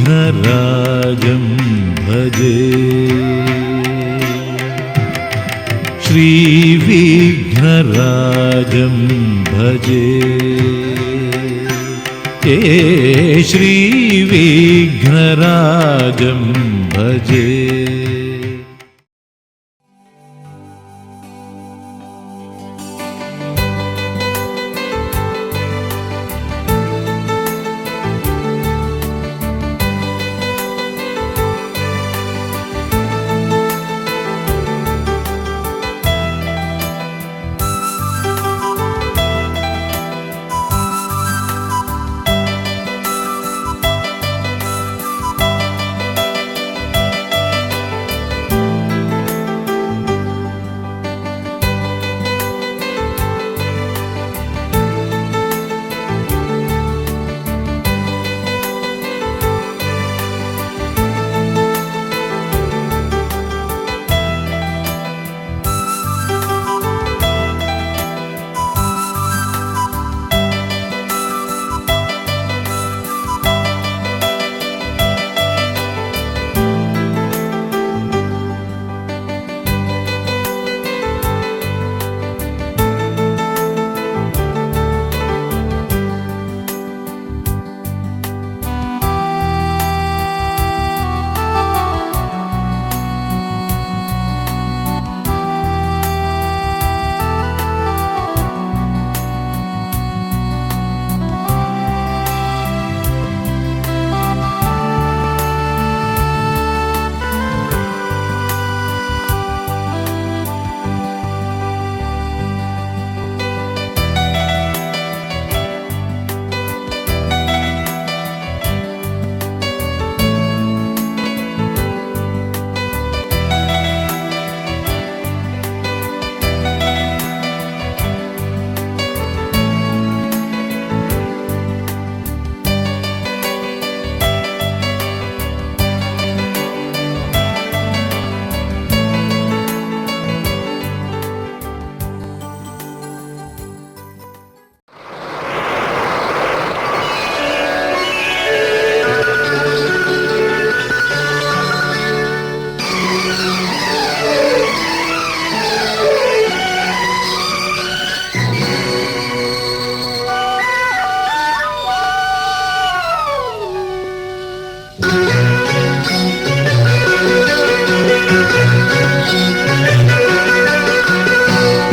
श्रीविघ्नराजं भजे श्रीविघ्नराजं भजे श्रीविघ्नराजं भजे।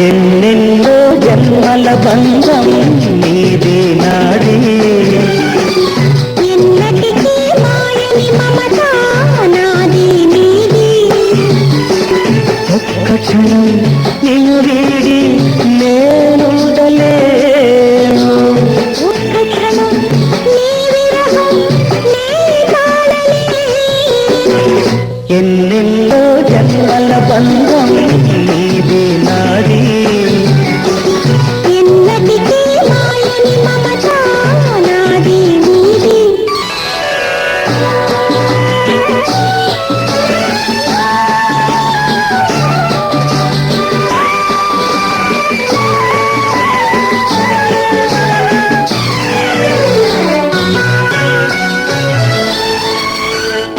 ఎన్నెన్నో జన్మల బంధం నీదే నాడే ఎన్నటికీ మాయని మమత నాది నీది ఒక్క క్షణం నిన్ను వీడి నేనుండలేను ఒక్క క్షణం నీ విరహం నీ తాళలేను ఎన్నెన్నో జన్మల బంధం నీదే నాది ఎన్నటికీ మాయని మమత నాది నీది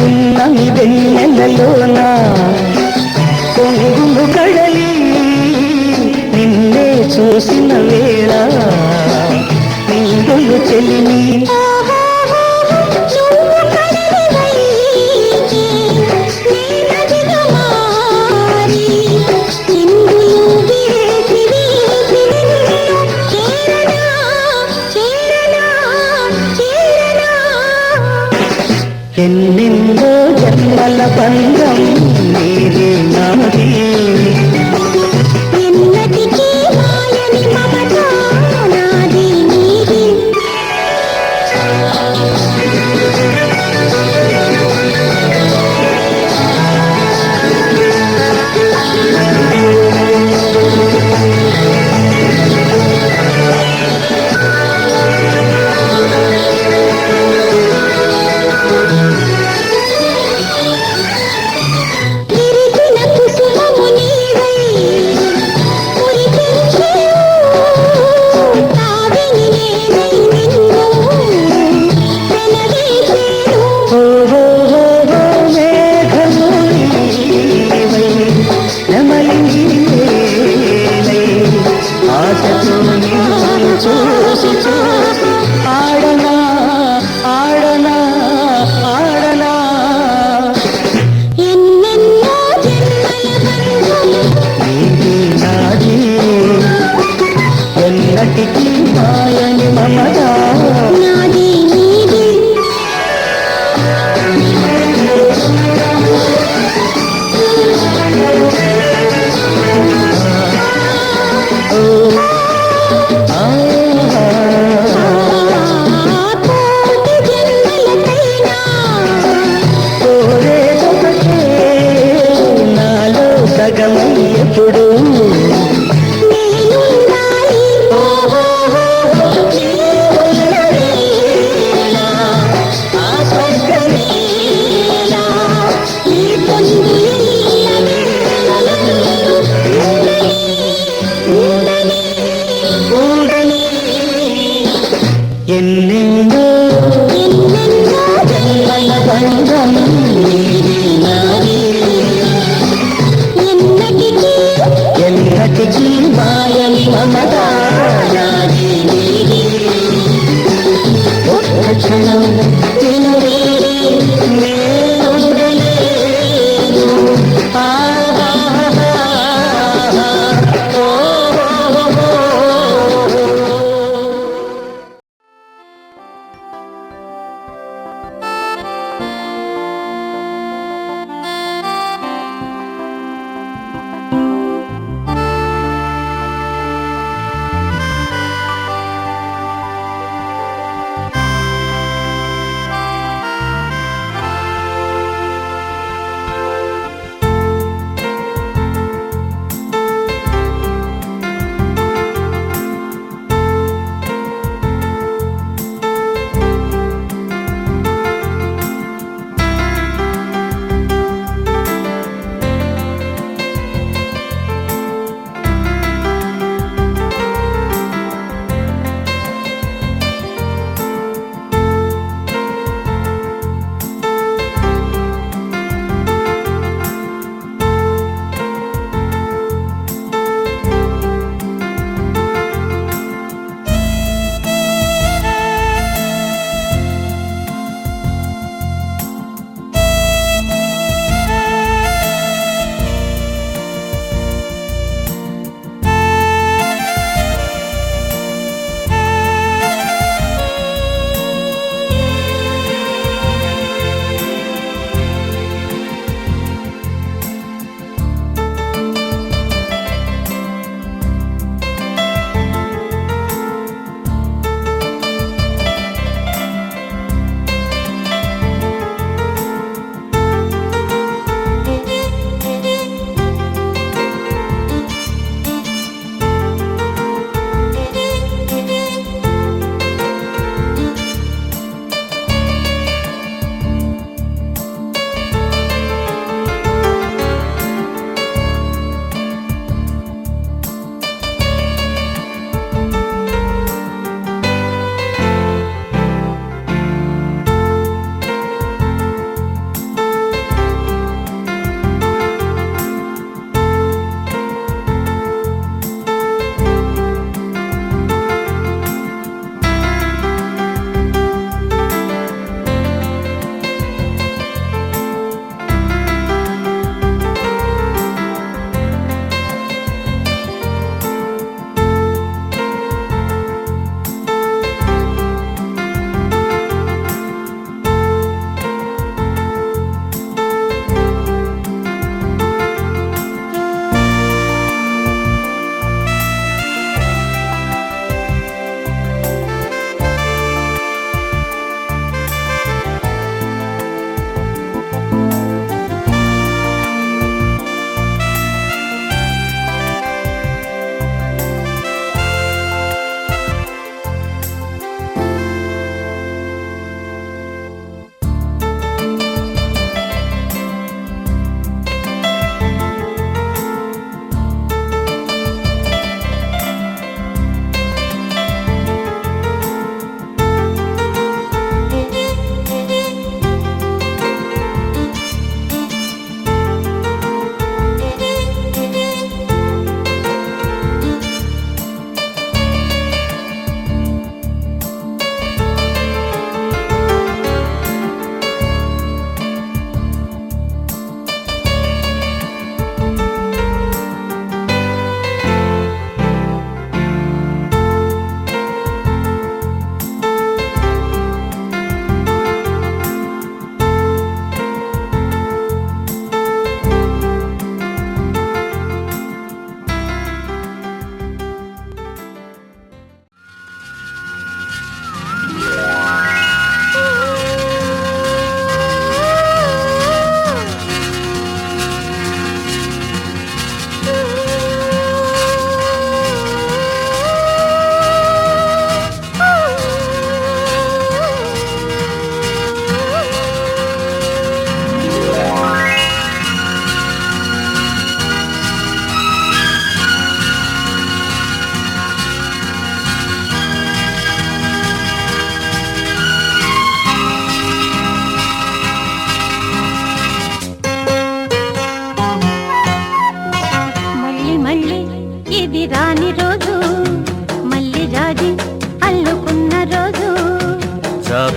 ఉన్నమి వెన్నెలలోనా పొంగులు కడలి నిన్నే చూసిన వేళ నిండులు చెలిమి ఎన్నెన్నో జన్మల బంధం నీదే నాది ఎన్నటికీ మాయని మమత నాది నీది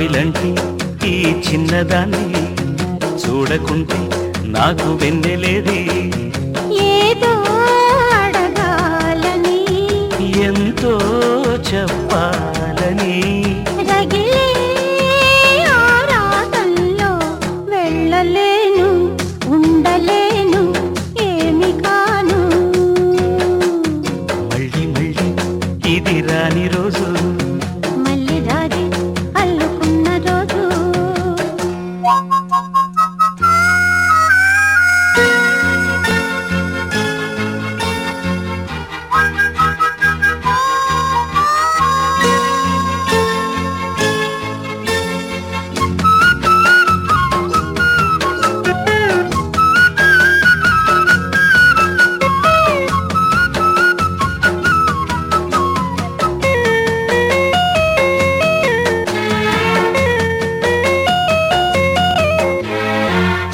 జాబిలంటి ఈ చిన్నదాన్ని చూడకుంటే నాకు వెన్నెలేది. ఏదో అడగాలని ఎంతో చెప్పాలని రగిలే ఆరాటంలో వెళ్ళలేను, ఉండలేను, ఏమి కాను. మళ్ళీ మళ్ళీ ఇది రాని రోజు, మళ్ళీ రాది అల్లుకున్న రోజు.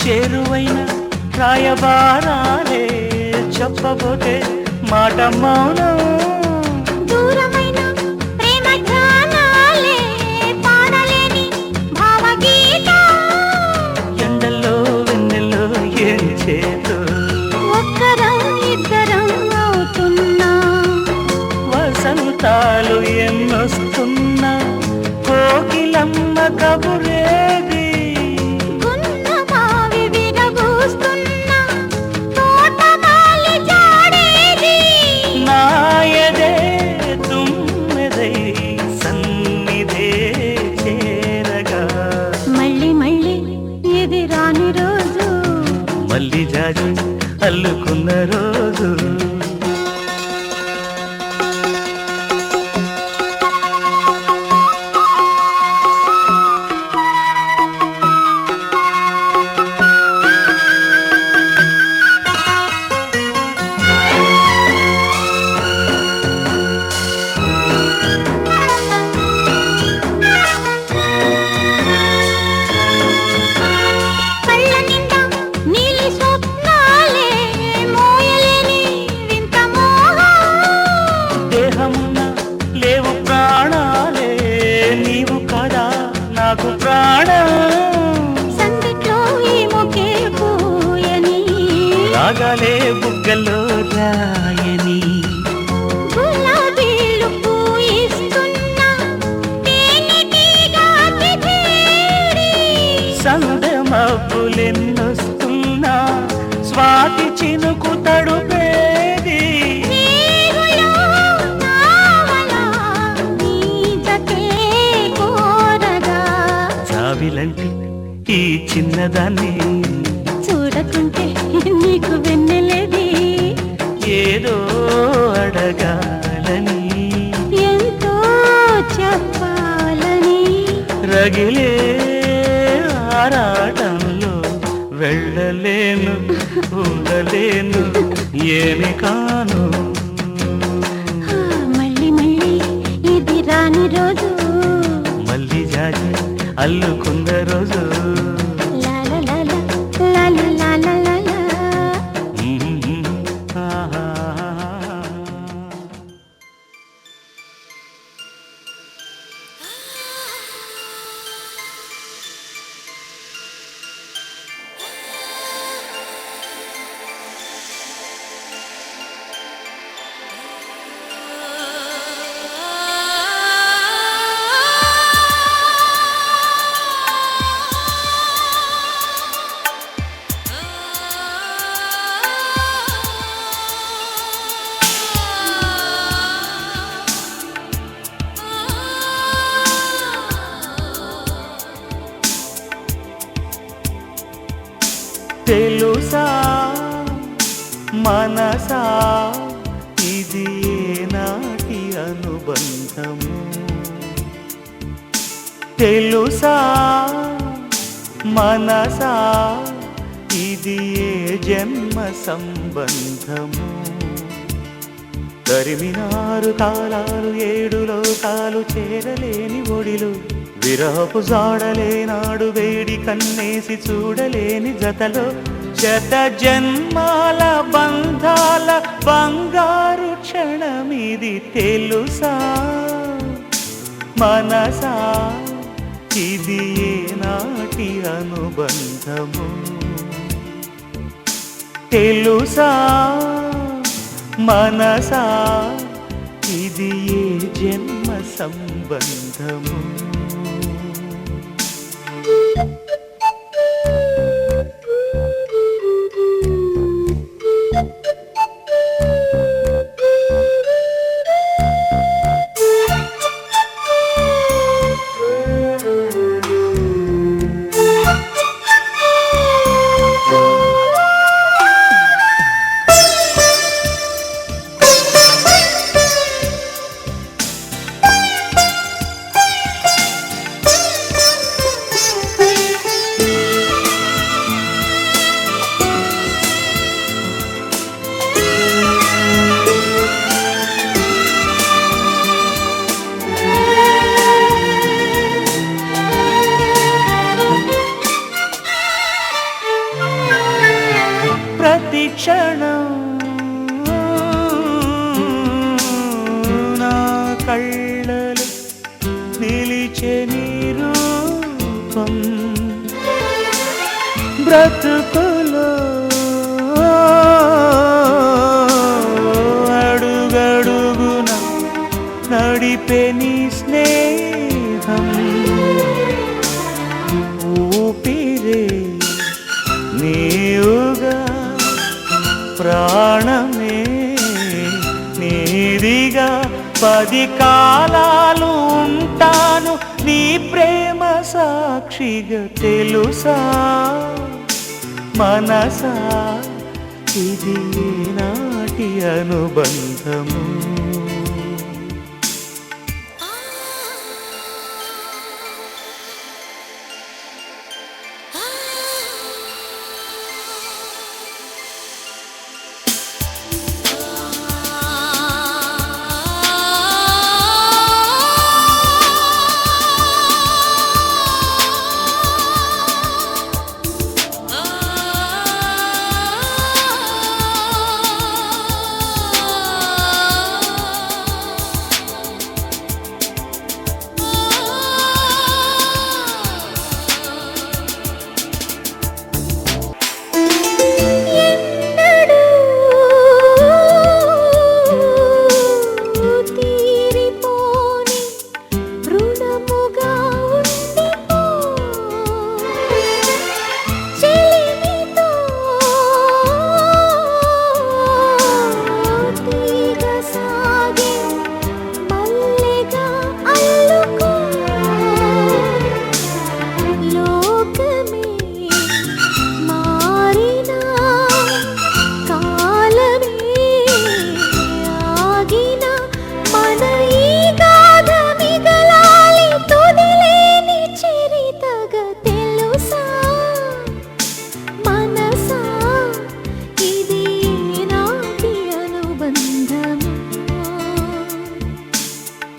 చేరువైన రాయబారాలే చెప్పబోతే మాట మౌనం. దూరమైన ప్రేమ ధ్యానాలే పాడలేని భావగీత. ఎండల్లో వెన్నెల్లో ఏం చేతు ఒక్కరం ఇద్దరం అవుతున్నా, వసంతాలు ఎన్నొస్తున్నా కోకిలమ్మ కబురేది. గున్నమావి విరబూస్తున్నా, తోటమాలి జాడేది. నాయదే తుమ్మెదై సన్నిధే చేరగా మళ్ళీ మళ్ళీ ఇది రాని రోజు, మళ్ళీ జాజి అల్లుకున్న రోజు. కళ్ళ నిండా నీలి స్వప్నాలే మోయలేని వింత మోహం. దేహమున్న లేవు ప్రాణాలే నీవు కదా నాకు ప్రాణం. సందిట్లో ఈ మొకే పూయని, రాగాలే బుగ్గల్లో రాయని గులాబీలు పూయిస్తున్నా, తేనెటీగా తిథేరి. సందె మబ్బులెన్నొస్తున్నా స్వాతి చినుకు తడుపేది. నీరులో నావలా నీ జతే కోరగా, జాబిలంటి ఈ చిన్నదాన్ని చూడకుంటే నీకు వెన్నెలేది. ఏదో అడగాలని ఎంతో చెప్పాలని రగిలే ఆరాటంలో వెళ్ళలేను, ఉండలేను, ఏమి కాను. మళ్ళీ మళ్ళీ ఇది రాని రోజు, మళ్ళీ జాజి అల్లుకున్న రోజు. లాలలాల, లాలలాలలాల. ఆహా. తెలుసా మనసా ఇది నాటి అనుబంధము. తెలుసా మనసా ఇది ఏ జన్మ సంబంధము. తరిమినారు కాలాలు ఏడు లోకాలు చేరలేని ఒడిలు, విరహపు జాడలేనాడు వేడి కన్నేసి చూడలేని జతలో శత జన్మాల బంధాల బంగారు క్షణమిది. తెలుసా మనసా ఇది ఏనాటి అనుబంధము తెలుసా మనసా ఇది ఏ జన్మ సంబంధము క్షణం నా కళ్ళలో నిలిచే నీ రూపం బ్రతుకులో అడుగడుగున నడిపే నీ స్నేహం ఊపిరే నీవుగా ప్రాణమే నీదిగా 10 కాలాలు ఉంటాను నీ ప్రేమ సాక్షిగా తెలుసా మనసా ఇది నాటి అనుబంధము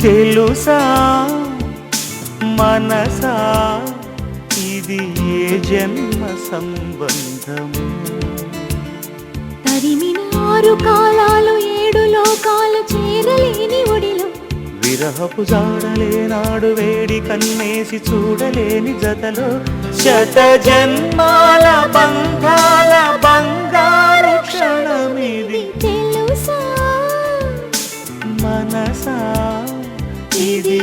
తెలుసా మనసా ఇది ఏ జన్మ సంబంధము తరిమిన 6 కాలాలు 7 లోకాలు చేరలేని ఒడిలో విరహపు జాడలేనాడు వేడి కన్నేసి చూడలేని జతలో శత జన్మాల బంధాల బంగారు క్షణమిది తెలుసా మనసా ఇది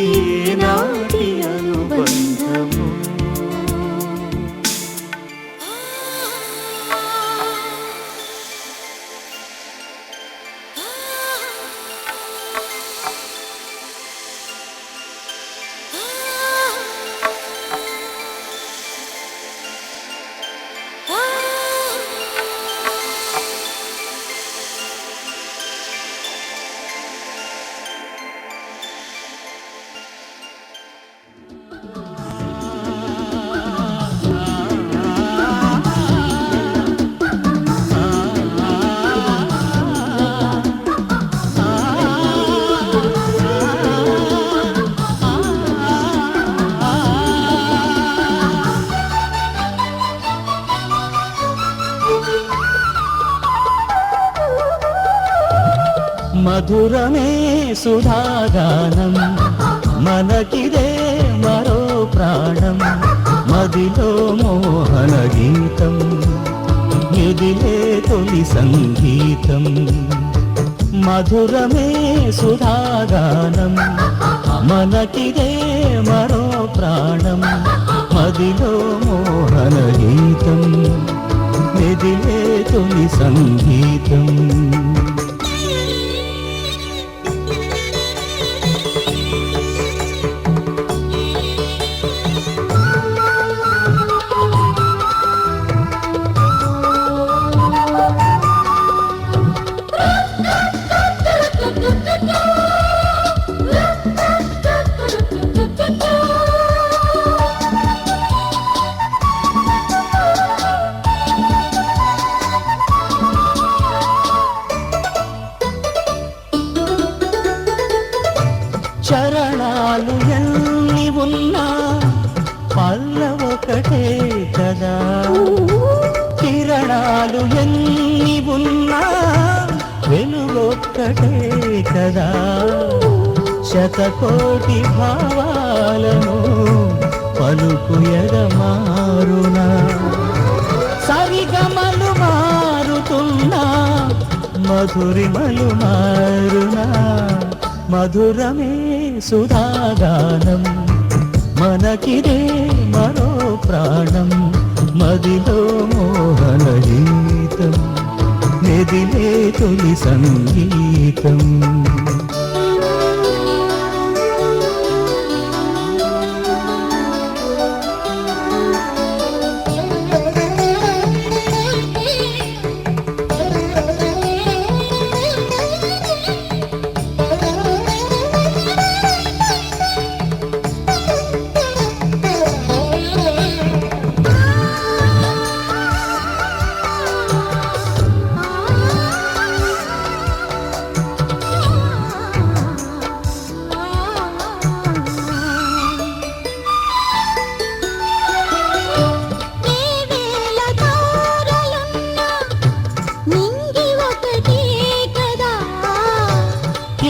నాటి అనుబంధము మధురమే సుధాగానం మనకిదే మరో ప్రాణం మదిలో మోహన గీతం మెదిలే తొలి సంగీతం మధురమే సుధాగానం మనకిదే మరో ప్రాణం మదిలో మోహన గీతం మెదిలే తొలి సంగీతం చరణాలు ఎన్ని ఉన్నా పల్లవొకటే కదా కిరణాలు ఎన్ని ఉన్నా వెలుగొక్కటే కదా శతకోటి భావాలను పలుకు ఎగమారునా సరిగమలు మారుతున్నా మధురిమలు మారునా మధురమే సుధాగానం మనకిదే మరో ప్రాణం మదిలో మోహన గీతం మెదిలే తొలి సంగీతం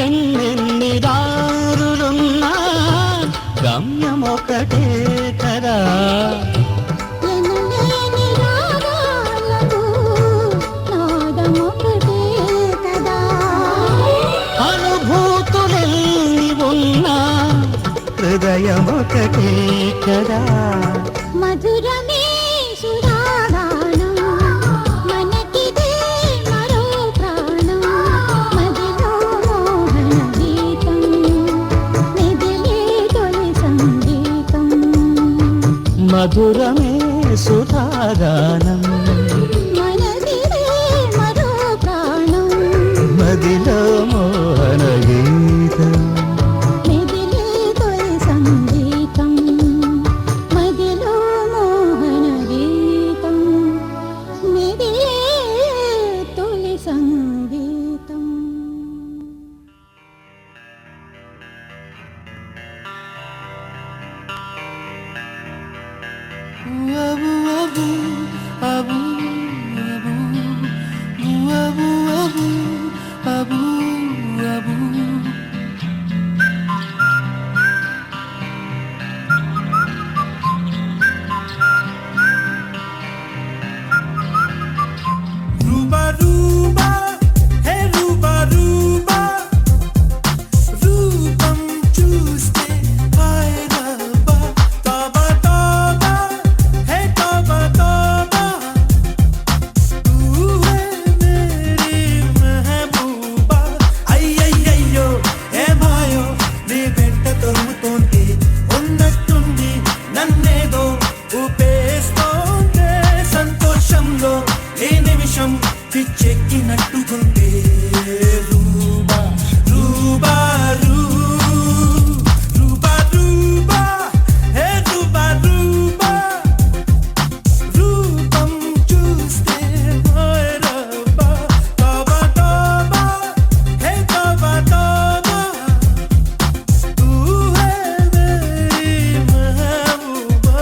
ఎన్నెన్ని దారులున్నా గమ్యం ఒకటే కదా అనుభూతులెల్లి ఉన్నా హృదయం ఒకటే కదా మధురమే సుధాగానం మనకిదే మరో ప్రాణం మదిలో మోహన గీతం మెదిలే తొలి సంగీతం మధురమే సుధాగానం మనదిదే మరో ప్రాణం మదిలో మోహన గీతం మెదిలే తొలి సంగీతం మదిలో మోహన గీతం మెదిలే తొలి సంగీతం Ruba ruba, hey ruba ruba, rupam chuste hairaba, taba taba, hey taba taba, tu hai meri mehbooba, ay ay ay yo, hey bhayo, ne venta tormutonte, unnattundi nannedo upestonte santoshamlo ఏ నిమిషం పిచ్చెక్కినట్టుకుంటే రూబా రూబా రూబా రూబా హే రూబా రూబా రూపం చూస్తే రబ్బా తబా తబా హే తబా తబా తూ హై మేరీ మెహబూబా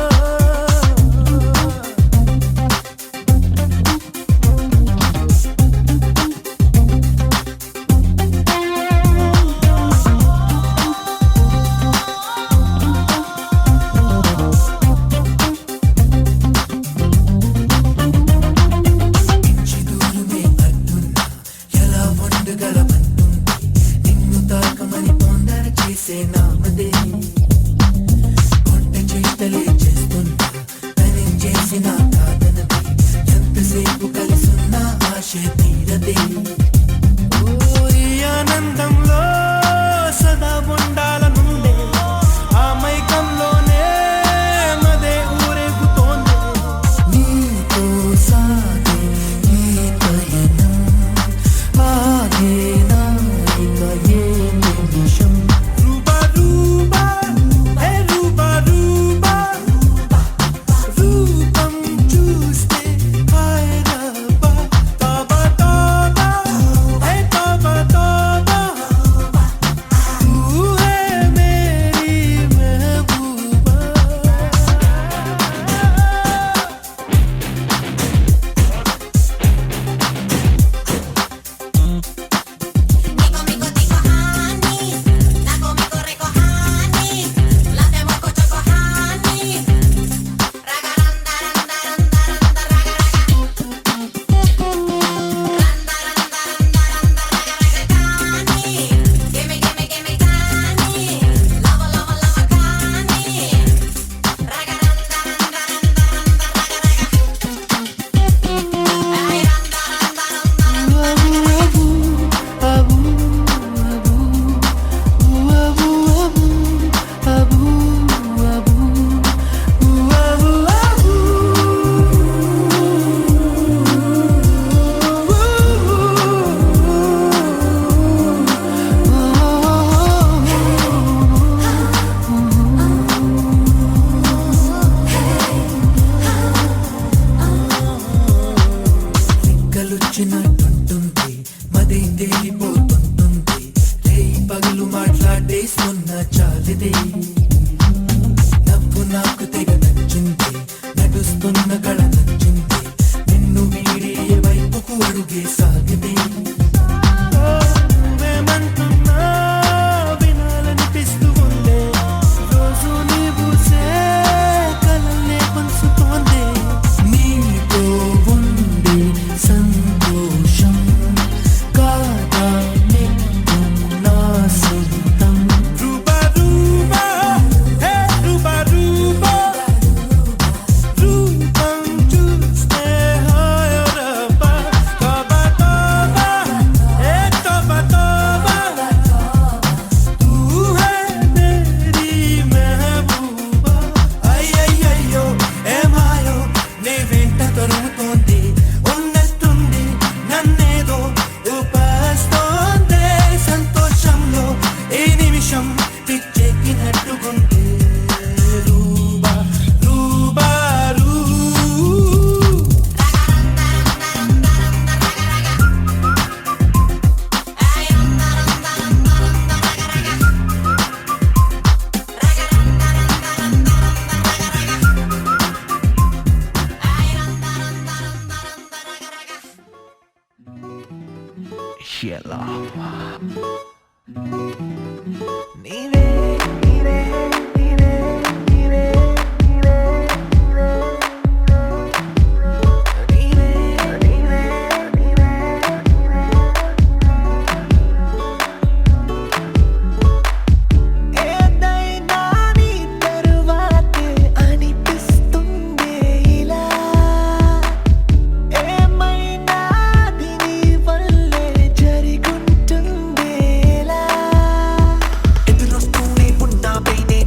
వచ్చే తీరదే ఈ ఆనందంలో సదా ఉండాలనుండే ఆ మైకంలోనే మదే ఊరేగుతోంది నీతో సాగే ఈ పయనం ఆగేనా ఇక ఏ నిమిషం రూబా రూబా హే రూబా రూబా రూపం చూస్తే హాయరబ్బా తోబా తోబా హే తోబా తోబా తూ హే మేరీ మెహబూబా Mico tico honey, naco mico rico honey, latte moco choco honey, ragaranda randa randa randa raga honey, gimme gimme gimme honey, lava lava lava honey, ragaranda randa randa randa ay randa randa గలుచినట్టుంటుంది మదే తేలిపోతుంటుంది రేయి పగలు మాట్లాడేస్తున్న చాలిదే నవ్వు నాకు తెగ నచ్చింది నడుస్తున్న గడ నచ్చింది నిన్ను వీడి ఏ వైపుకు అడుగే సాగితే నువ్వేమంటున్నా వినాలనిపిస్తూ ఉందే రోజు నీవు కలల్నే పంచుతోంది నీతో ఉండే సంతోషం కాదా నీకు నా సొంతం రూబా రూబా హే రూబా రూబా రూపం చూస్తే హాయరబ్బా తోబా తోబా హే తోబా తోబా తూ హే మేరీ మెహబూబా అయ్యయ్యయ్యో ఏమాయో నీ వెంట దొరుకుతోంది ఉన్నట్టుండి నన్నేదో ఊపేస్తోంది సంతోషంలో ఈ నిమిషం పిచ్చెక్కినట్టుకుంటే రూబా రూబా రూ ఏదైనా నీ తరువాతే అనిపిస్తుంది ఇలా ఏమైనా దీని వల్లే జరుగుతుంది ఇలా ఎదురొస్తూనే ఉన్నా పైనే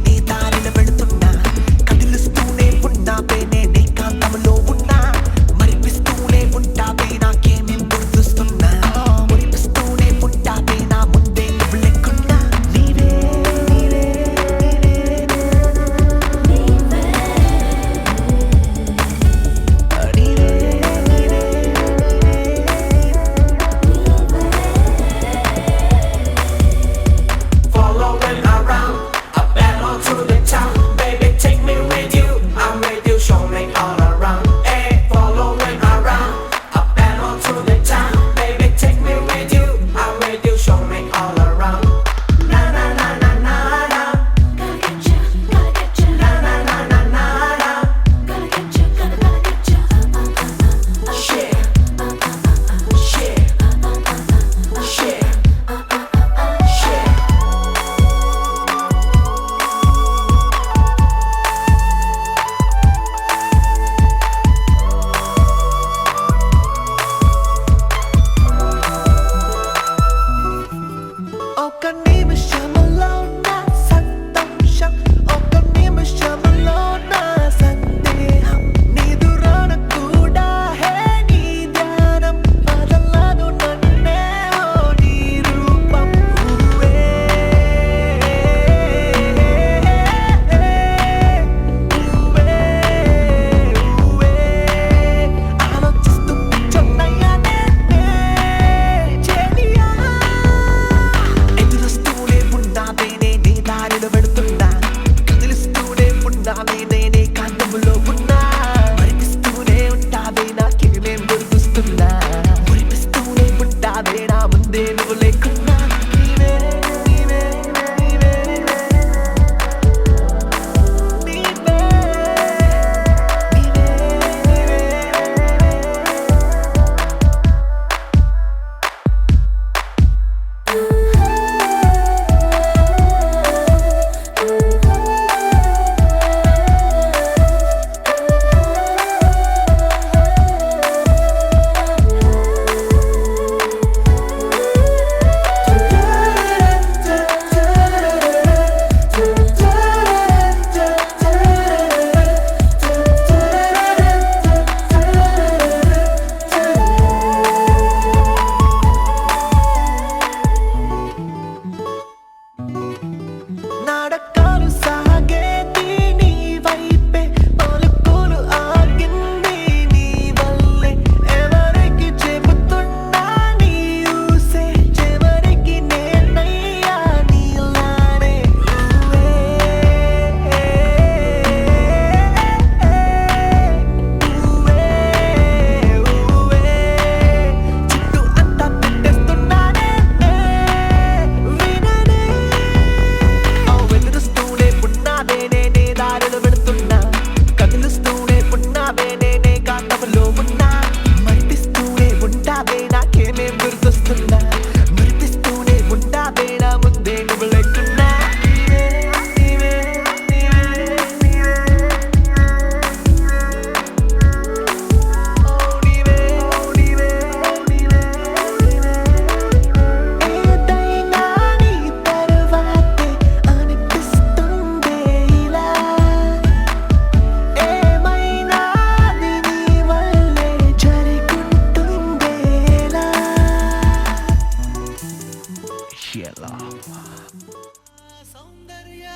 సౌందర్య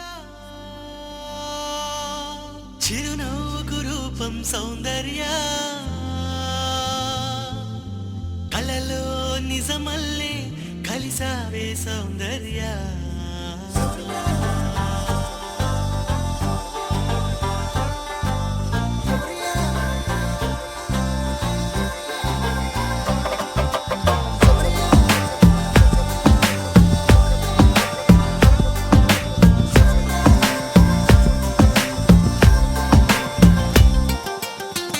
చిరునవ్వుకు రూపం సౌందర్య కలలో నిజమల్లే కలిసావే సౌందర్య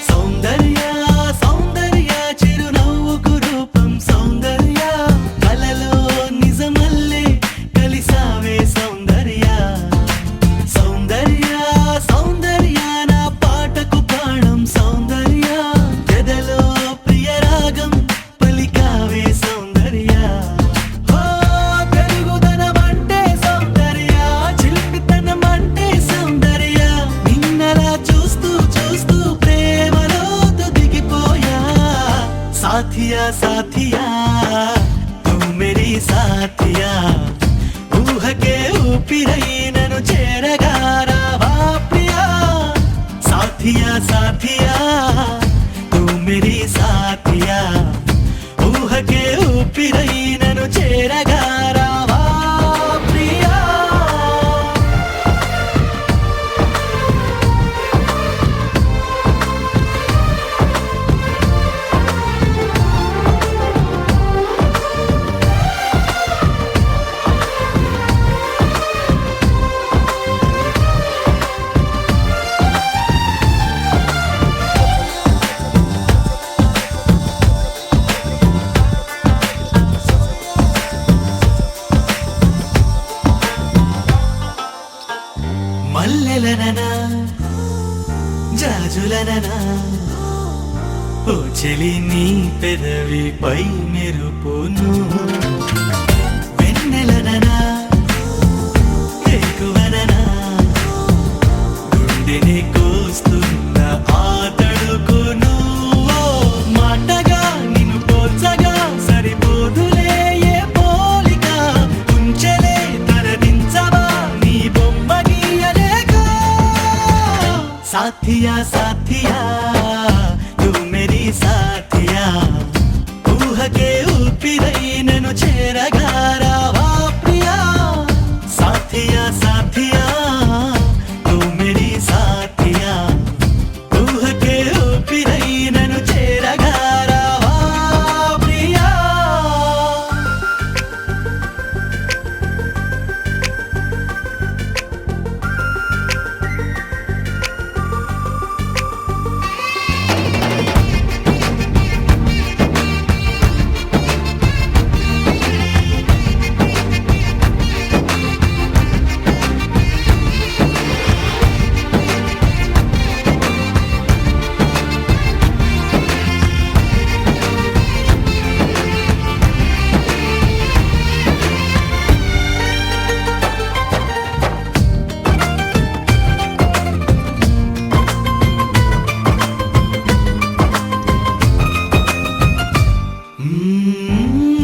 సౌందర్య సౌందర్య చిరునవ్వుకు రూపం సౌందర్య కలలో నిజమల్లే కలిసావే సౌందర్య సౌందర్య సౌందర్య నా పాటకు ప్రాణం సౌందర్య ఎదలో ప్రియరాగం పలికావే సౌందర్య ఓ పెరుగుదనం అంటే సౌందర్య చిలిపితనం అంటే సౌందర్య నిన్నలా చూస్తూ చూస్తూ ప్రేమలో దిగిపోయా సాథియా సాథియా తూ మేరీ సాథియా ఊహకే ఊపిరై నన్ను చేరగా రావా ప్రియా సాథియా సాథియా తూ మేరీ సాథియా ఊహకే ఊపిరై నన్ను చేరగా రావా ప్రియా మల్లెలననా జాజులననా ఓ చెలి నీ పెదవిపై మెరుపును వెన్నెలననా ఎక్కువననా గుండెని కోస్తున్న ఆ తడుకును ఓ మాటగా నిన్ను పోల్చగా సరిపోదులే ఏ పోలిక ఉంచలే తరదించవా నీ బొమ్మ గీయలేగా సాథియా సాథియా తూ మేరీ సాథియా ఊహకే ఊపిరై నన్ను చేరగా రావా ప్రియా సాథియా సాథియా తూ మేరీ సాథియా ఊహకే ఊపిరై నన్ను చేరగా రావా ప్రియా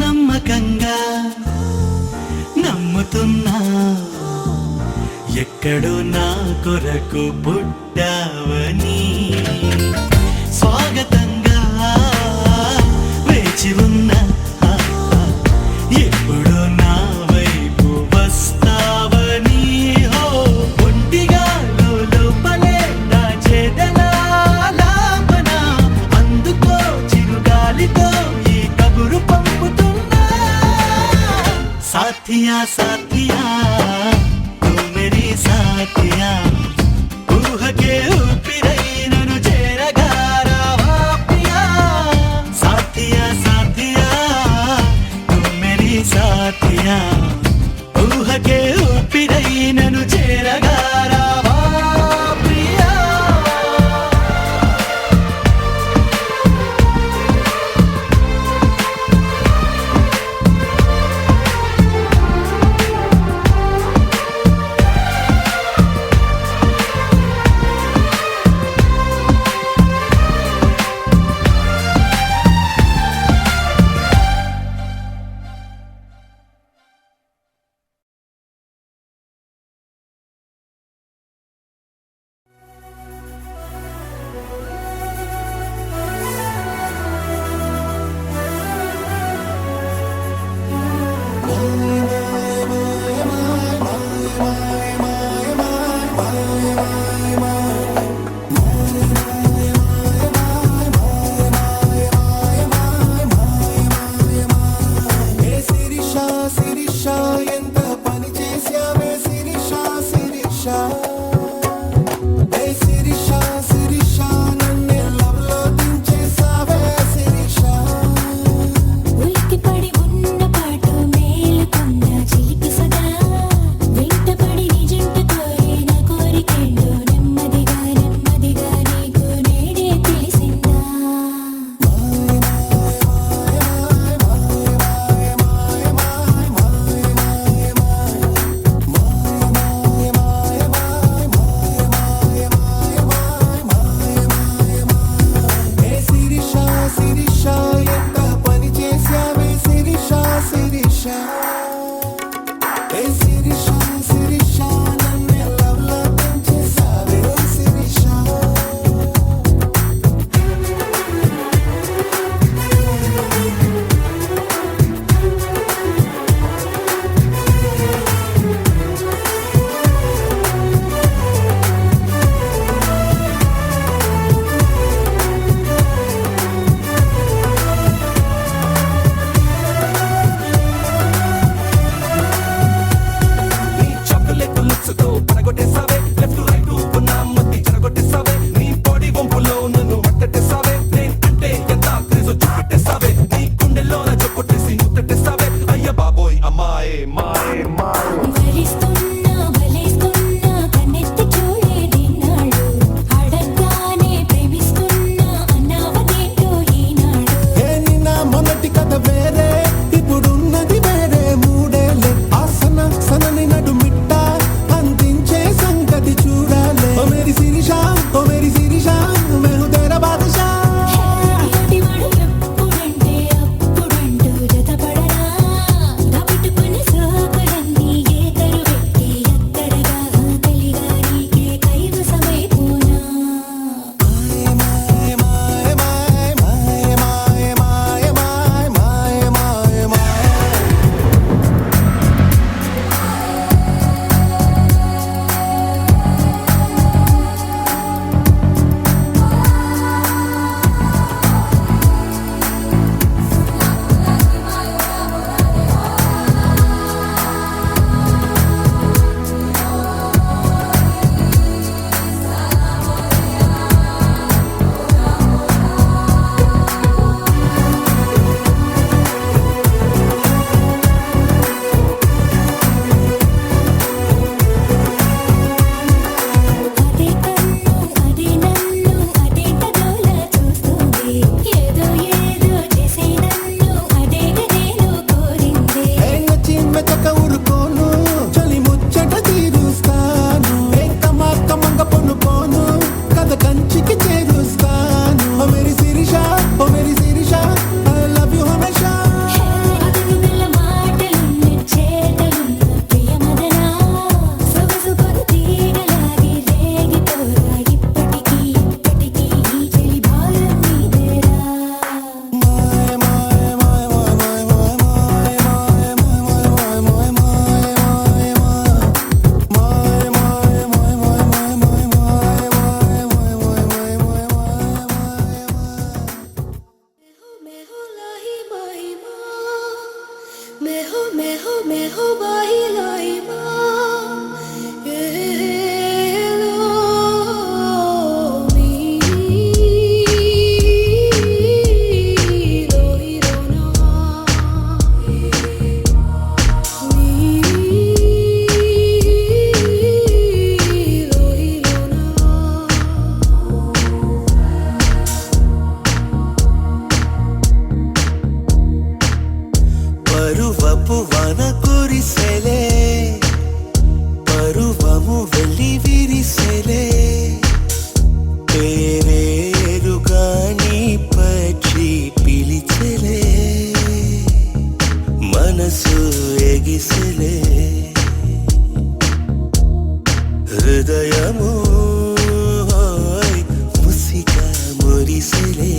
నమ్మకంగా నమ్ముతున్నా ఎక్కడో నా కొరకు పుట్టావని స్వాగతంగా వేచి ఉన్నా ఎప్పుడో నా వైపు వస్తావని హో ఒంటిగా లోపలే దాచేదలా లాపన అందుకో చిరుగాలితో ఈ కబురు పంపుతున్నా సాథియా సాథియా తూ మేరీ సాథియా ఊహకే ఊపిరై నన్ను చేరగా రావా ప్రియా సాథియా సాథియా తూ మేరీ సాథియా ఊహకే ఊపిరై నన్ను చేరగా రావా ప్రియా मैं हो बाहिलाई मा పరువపు వాన కురిసెలే పరువము వెళ్ళి విరిసెలే పేరేరుగా నీ పక్షి పిలిచెలే మనసు ఎగిసెలే హృదయము హోయ్ ముసిగా మురిసెలే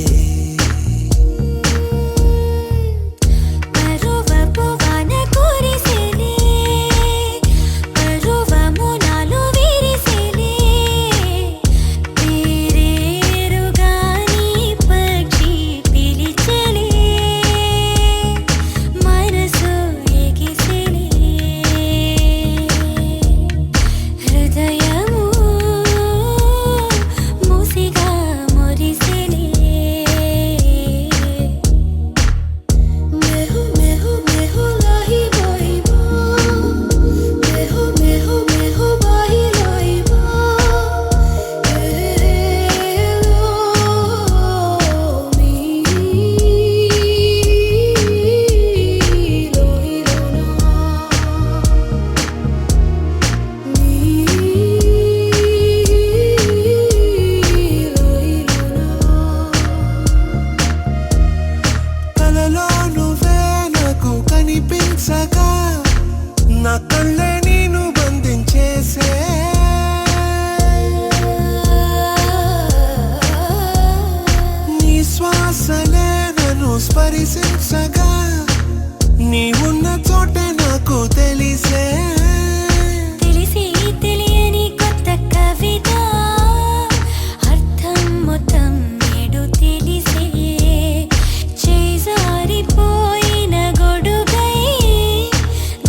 నా కళ్ళే నేను బంధించేసే నీ శ్వాసలే నన్ను స్పరిశించగా నీ ఉన్న చోటే నాకు తెలిసే తెలిసి తెలియని కొత్త కవిత అర్థం మొత్తం నేడు తెలిసే చేజారిపోయిన గొడుగై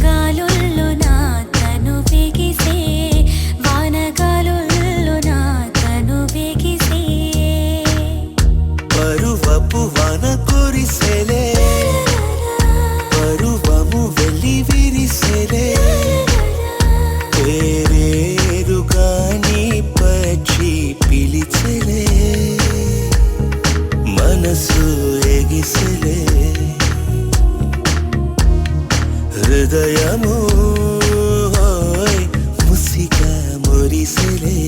గాలుల్లో నా తను బిగిసే వానగాలుల్లో నా తను బిగిసే పరువపు వాన కురిసెలే పరువము వెళ్ళి విరిసెలే పేరేరుగా నీ పక్షి పిలిచెలే మనసు ఎగిసెలే హృదయము హోయ్ ముసిగా మురిసెలే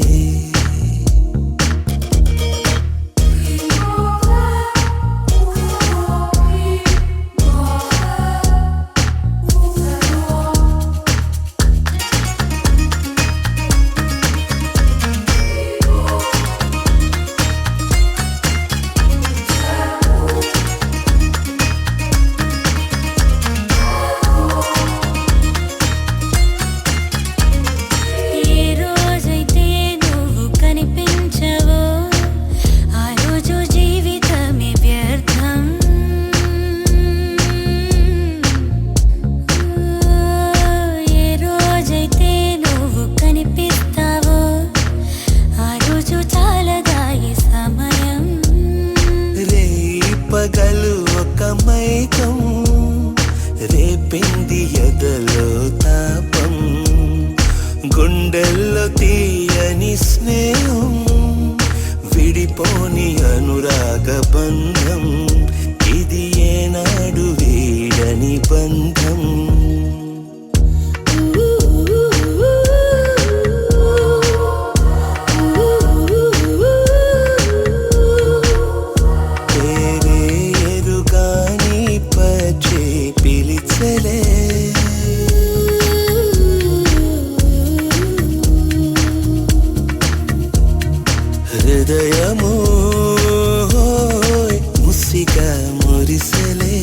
పగలు ఒక మైకం రేపింది ఎదలో తాపం గుండెల్లో తీయని స్నేహం విడిపోని అనురాగ బంధం ఇది ఏనాడు వీడని బంధం హృదయము హోయ్ ముసిగా మురిసెలే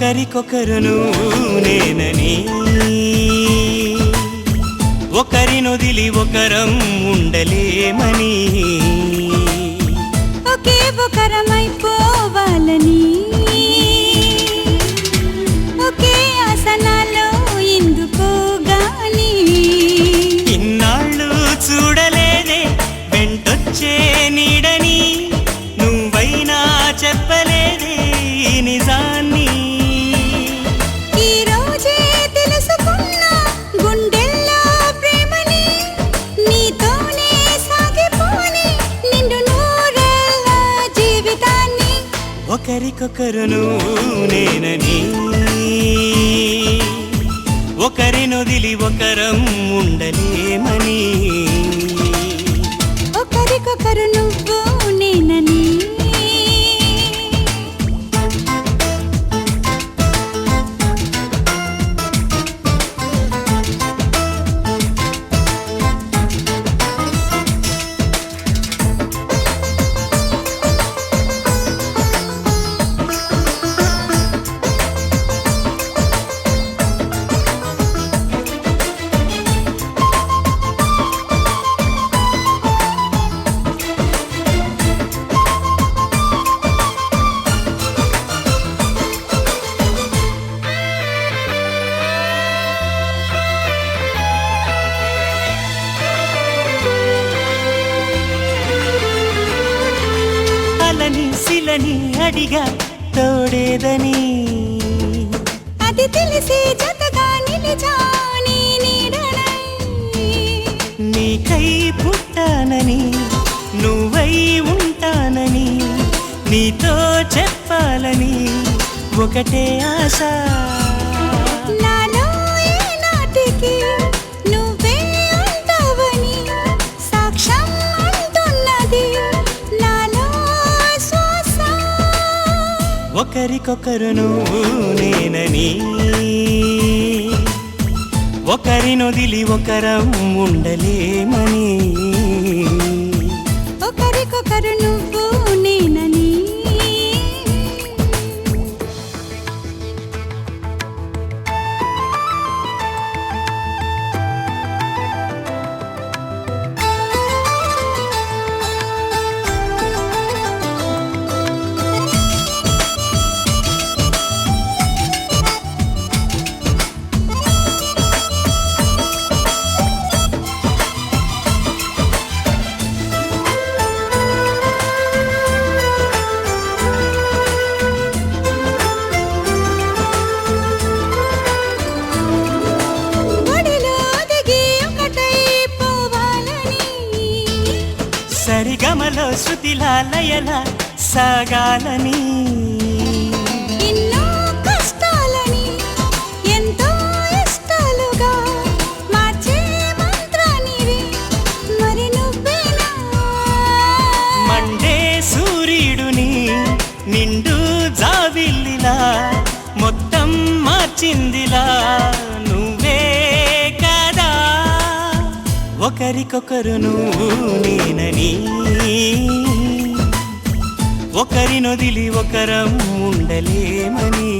ఒకరికొకరును నేనని ఒకరినొదిలి ఒకరం ఉండలేమని ఒకే ఒకరమైపోవాలని ఒకే ఆసనాలో ఎందుకో గాని ఇన్నాళ్ళు చూడలేదే వెంటొచ్చే నీడని నువ్వైనా చెప్పలేదే ఈ నిజాన్ని ఈ రోజే తెలుసుకున్నా గుండెల్లో ప్రేమని నీతోనే సాగిపోని నిండు నూరేళ్ళ జీవితాన్ని ఒకరికొకరును నేనని ఒకరినొదిలి ఒకరం ఉండలేమని ఒకరికొకరు నువ్వు నేనని అలని శిలని అడిగా తోడేదని అది తెలిసి జతగా నిలిచా నీ నీడనై నీకై పుట్టానని నువ్వై ఉంటానని నీతో చెప్పాలని ఒకటే ఆశ నాలో ఏనాటికి నువ్వే ఉంటావని సాక్ష్యం అంటున్నది నాలో శ్వాస ఒకరికొకరును నేనని ఒకరినొదిలి ఒకరం ఉండలేమని ఒకరికొకరు నువ్వు నేనని ఒడిలో దిగి ఒకటై పోవాలని సరిగమలో శృతిలా లయల సాగాలని ఎన్నో కష్టాలని ఎంతో ఇష్టాలుగా మార్చే మంత్రానివి మరి నువ్వేనా మండే సూర్యుడుని నిండు జావిల్లిలా మొత్తం మార్చిందిలా నువ్వే కదా ఒకరికొకరును నేనని ఒకరినొదిలి ఒకరం ఉండలేమని